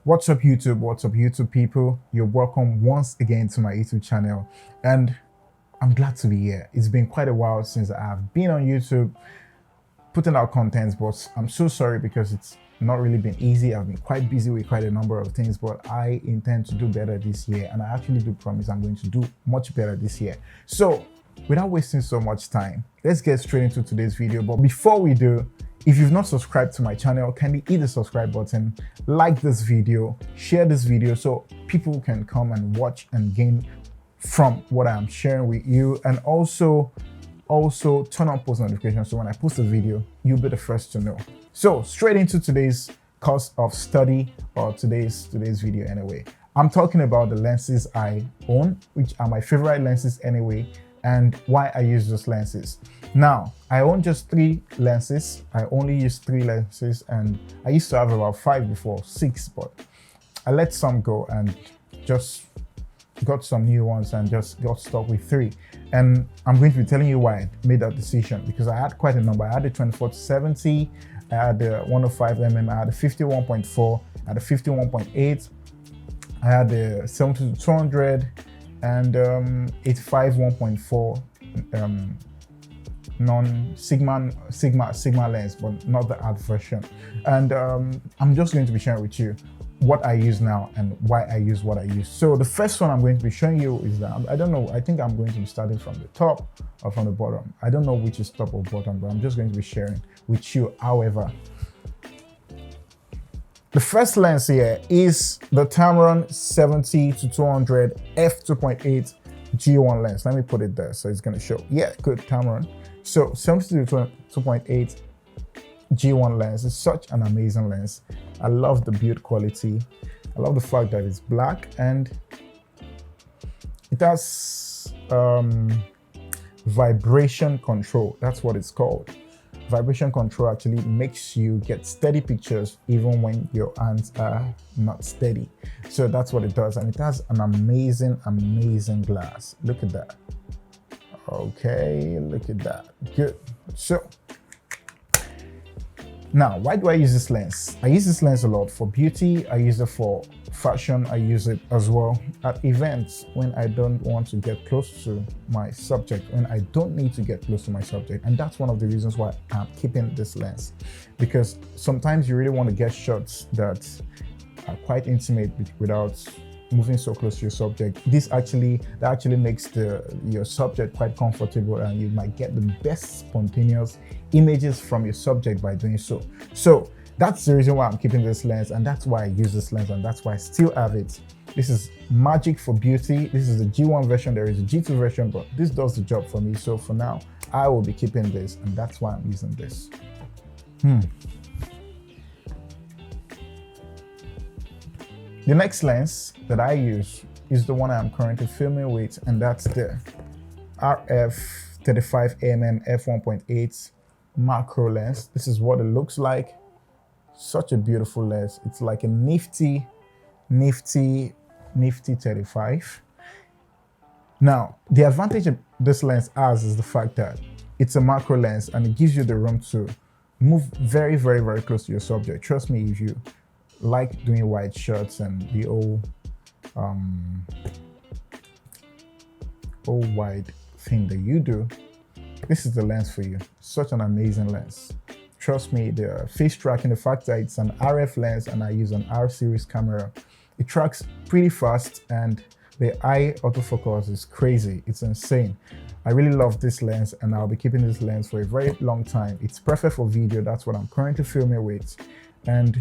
What's up YouTube? What's up YouTube people? You're welcome once again to my YouTube channel, and I'm glad to be here. It's been quite a while since I have been on YouTube putting out content, but I'm so sorry because it's not really been easy. I've been quite busy with quite a number of things, but I intend to do better this year, and I actually do promise I'm going to do much better this year. So without wasting so much time, let's get straight into today's video. But before we do, if you've not subscribed to my channel, kindly hit the subscribe button, like this video, share this video so people can come and watch and gain from what I'm sharing with you, and also turn on post notifications so when I post a video, you'll be the first to know. So straight into today's course of study, or today's video anyway. I'm talking about the lenses I own, which are my favorite lenses anyway, and why I use those lenses. Now, I own just 3 lenses. I only use 3 lenses, and I used to have about 5 before, 6, but I let some go and just got some new ones and just got stuck with 3. And I'm going to be telling you why I made that decision, because I had quite a number. I had the 24-70, I had the 105mm, I had the 51.4, I had the 51.8, I had the 70-200, and 85 1.4 non-sigma lens, but not the art version. And I'm just going to be sharing with you what I use now and why I use what I use. So the first one I'm going to be showing you is that, I don't know, I think I'm going to be starting from the top or from the bottom. I don't know which is top or bottom, but I'm just going to be sharing with you. However, the first lens here is the Tamron 70-200 f2.8 G1 lens. Let me put it there so it's going to show. Yeah, good, Tamron. So 70-2.8 G1 lens is such an amazing lens. I love the build quality. I love the fact that it's black and it has vibration control. That's what it's called. Vibration control actually makes you get steady pictures even when your hands are not steady. So that's what it does, and it has an amazing glass. Look at that. Okay, look at that. Good. So now, why do I use this lens? I use this lens a lot for beauty. I use it for fashion. I use it as well at events when I don't want to get close to my subject, when I don't need to get close to my subject. And that's one of the reasons why I'm keeping this lens, because sometimes you really want to get shots that are quite intimate without moving so close to your subject. That actually makes your subject quite comfortable, and you might get the best spontaneous images from your subject by doing so. So that's the reason why I'm keeping this lens, and that's why I use this lens, and that's why I still have it. This is magic for beauty. This is the G1 version. There is a G2 version, but this does the job for me. So for now, I will be keeping this, and that's why I'm using this. The next lens that I use is the one I'm currently filming with, and that's the RF35 f1.8 macro lens. This is what it looks like. Such a beautiful lens. It's like a nifty 35. Now, the advantage of this lens has is the fact that it's a macro lens, and it gives you the room to move very close to your subject. Trust me, if you like doing wide shots and the whole wide thing that you do, this is the lens for you. Such an amazing lens. Trust me, the face tracking, the fact that it's an RF lens and I use an R series camera, it tracks pretty fast, and the eye autofocus is crazy. It's insane. I really love this lens, and I'll be keeping this lens for a very long time. It's perfect for video. That's what I'm currently filming with, and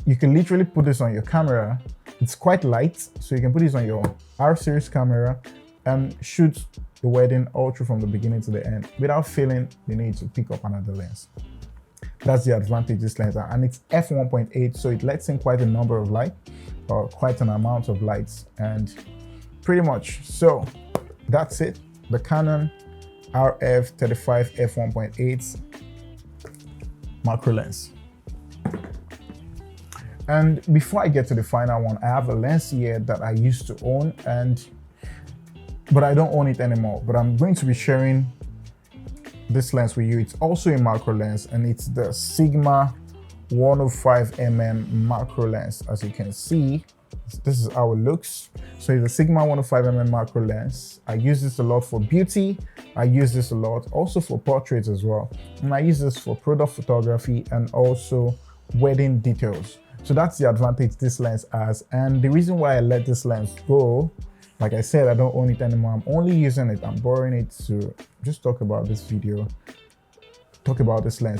you can literally put this on your camera. It's quite light, so you can put this on your R series camera and shoot the wedding all through from the beginning to the end without feeling the need to pick up another lens. That's the advantage of this lens, and it's f1.8, so it lets in quite a number of light, or quite an amount of lights, and pretty much. So that's it. The Canon RF35 f1.8 macro lens. And before I get to the final one, I have a lens here that I used to own, but I don't own it anymore. But I'm going to be sharing this lens with you. It's also a macro lens, and it's the Sigma 105mm macro lens. As you can see, this is how it looks. So it's a Sigma 105mm macro lens. I use this a lot for beauty. I use this a lot also for portraits as well. And I use this for product photography and also wedding details. So that's the advantage this lens has. And the reason why I let this lens go, like I said, I don't own it anymore. I'm only using it. I'm borrowing it to just talk about this lens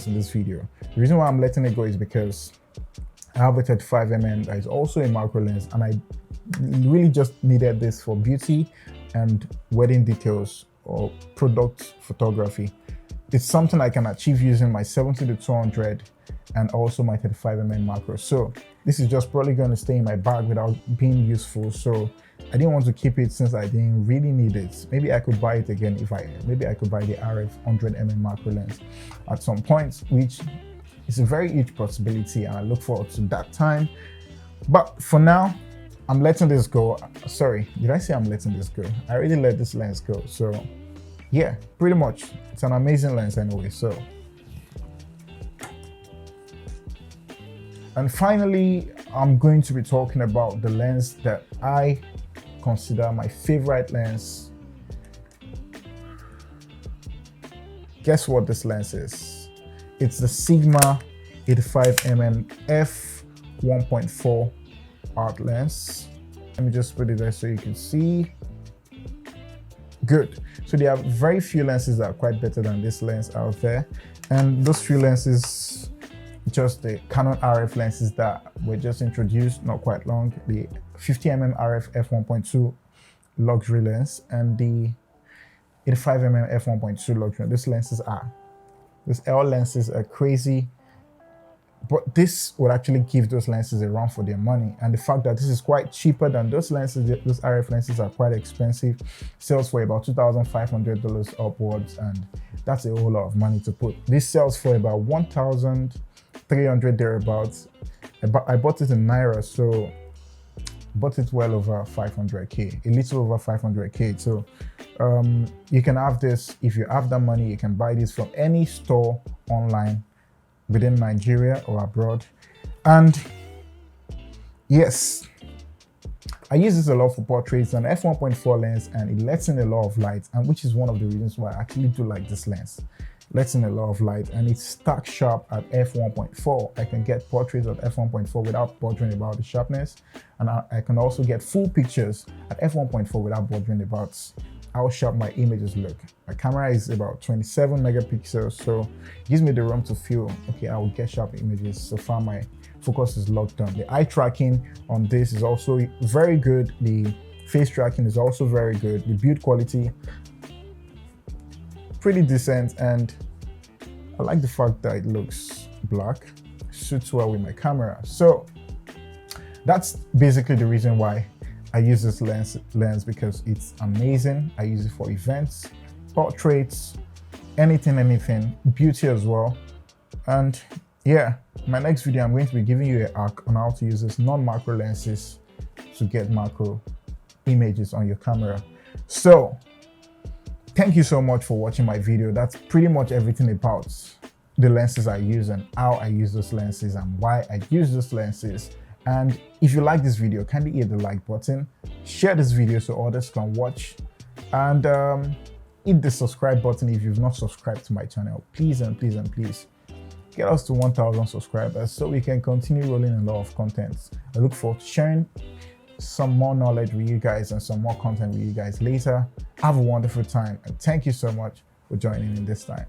in this video. The reason why I'm letting it go is because I have a 35mm that is also a macro lens, and I really just needed this for beauty and wedding details or product photography. It's something I can achieve using my 70-200 and also my 35mm macro. So this is just probably going to stay in my bag without being useful. So I didn't want to keep it since I didn't really need it. Maybe I could buy it again maybe I could buy the RF100mm macro lens at some point, which is a very huge possibility, and I look forward to that time. But for now, I'm letting this go. Sorry, did I say I'm letting this go? I already let this lens go. So yeah, pretty much. It's an amazing lens anyway. So, and finally, I'm going to be talking about the lens that I consider my favorite lens. Guess what this lens is? It's the Sigma 85mm f1.4 art lens. Let me just put it there so you can see. Good. So there are very few lenses that are quite better than this lens out there, and those few lenses, just the Canon RF lenses that were just introduced not quite long, the 50mm RF f1.2 luxury lens and the 85mm f1.2 luxury. These L lenses are crazy, but this would actually give those lenses a run for their money. And the fact that this is quite cheaper than those lenses, those RF lenses are quite expensive, sells for about $2,500 upwards, and that's a whole lot of money to put. This sells for about 1,300 thereabouts. I bought it in Naira, so bought it well over 500k, a little over 500k. So you can have this. If you have that money, you can buy this from any store online within Nigeria or abroad. And yes, I use this a lot for portraits, an f1.4 lens, and it lets in a lot of light, and which is one of the reasons why I actually do like this lens. Lets in a lot of light, and it's stack sharp at f1.4. I can get portraits at f1.4 without bothering about the sharpness, and I can also get full pictures at f1.4 without bothering about how sharp my images look. My camera is about 27 megapixels, so it gives me the room to feel, okay, I will get sharp images. So far my focus is locked on. The eye tracking on this is also very good. The face tracking is also very good. The build quality, pretty decent, and I like the fact that it looks black, suits well with my camera. So that's basically the reason why I use this lens, because it's amazing. I use it for events, portraits, anything, beauty as well. And yeah, my next video, I'm going to be giving you a hack on how to use this non-macro lenses to get macro images on your camera. So thank you so much for watching my video. That's pretty much everything about the lenses I use and how I use those lenses and why I use those lenses. And if you like this video, kindly hit the like button, share this video so others can watch, and hit the subscribe button if you've not subscribed to my channel. Please and please and please get us to 1,000 subscribers so we can continue rolling a lot of content. I look forward to sharing some more knowledge with you guys and some more content with you guys later. Have a wonderful time, and thank you so much for joining in this time.